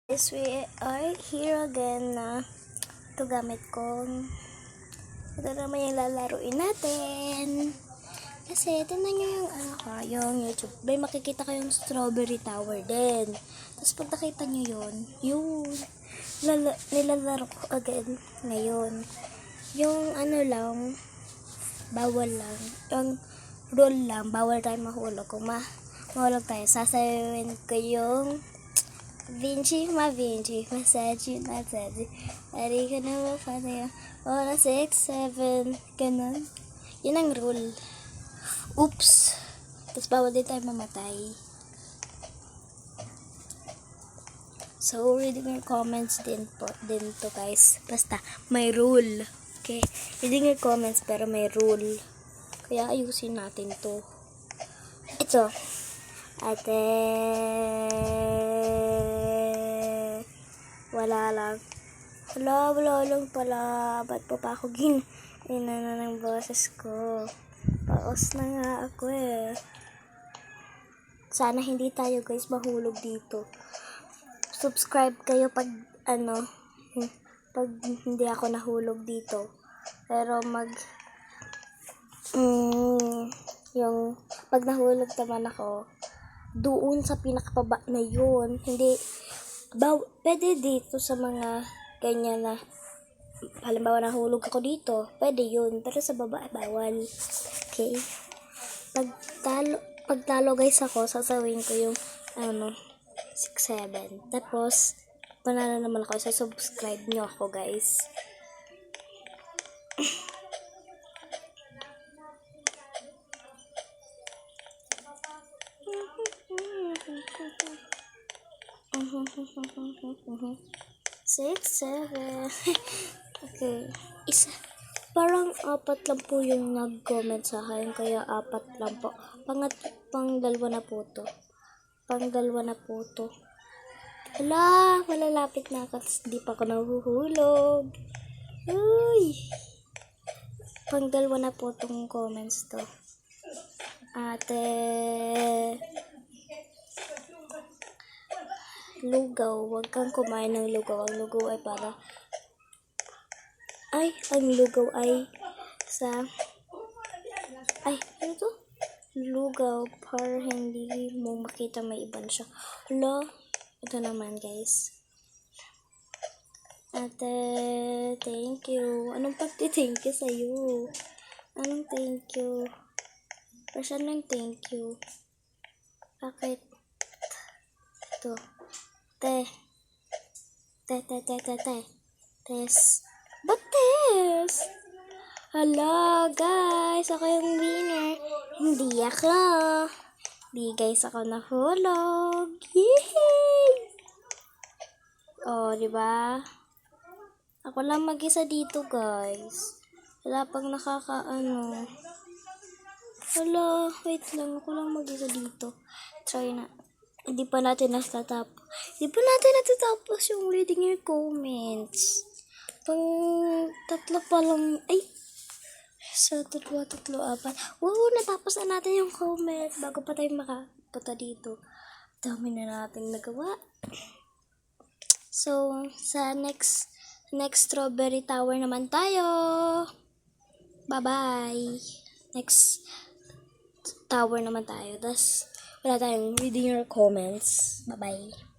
Yes, we are here again na ito gamit ko. Ito naman yung lalaruin natin. Kasi, tingnan nyo yung YouTube. May makikita kayong strawberry tower din. Tapos pag nakita nyo yun, nilalaro ko again ngayon. Yung lang, bawal lang. Yung rule lang, bawal tayo mahulog. Kung mahulog tayo, sasayawin ko yung Vinci, massage, ari ka na mapatay. 6, 7, ganun. Yun ang rule. Oops. Tapos bawal din tayo mamatay. So, reading your comments din to guys. Basta, may rule. Okay? Reading your comments pero may rule. Kaya ayusin natin to. Ito. Ate. Wala lang. Wala lang pala. Ba't pa ako ginana ng boses ko? Paos na nga ako eh. Sana hindi tayo guys mahulog dito. Subscribe kayo pag pag hindi ako nahulog dito. Pero yung pag nahulog naman ako, doon sa pinakababa na yun. Hindi, pwede dito sa mga ganyan na, halimbawa nahulog ako dito, pwede yun. Pero sa baba, bawal. Okay? Pag talo guys ako, sasawin ko yung, 6, 7. Tapos, panalo naman ako, subscribe nyo ako guys. Six, 7. Okay. Parang 4 lang po yung nag-comment sa akin. Kaya 4 lang po. Pang dalawa na po to. Hala, malalapit na ako. Hindi pa ako nahuhulog. Uy. Pang dalawa na po tong comments to. Ate. Lugaw. Huwag kang kumain ng lugaw. Ang lugaw ay para... ang lugaw ay ano to? Lugaw para hindi mo makita may iban siya. Hala. Ito naman guys. Ate, thank you. Anong pagti-thank you sa'yo? Anong thank you? Kasi anong thank you? Bakit? Ito. Tes. Ba't tes? Hala, guys. Ako yung winner. Hindi ako. Di guys ako nahulog. Yehey! Oh, diba? Ako lang mag-isa dito, guys. Wala pang Hala, wait lang. Ako lang mag-isa dito. Try na. Hindi pa natin natatapos yung reading your comments. Pang 3 pa lang. Sa 3, 4. Wow, natapos na natin yung comment. Bago pa tayo makapunta dito. Dami na natin nagawa. So, sa next strawberry tower naman tayo. Bye-bye. Next tower naman tayo. Wala tayong reading your comments. Bye-bye.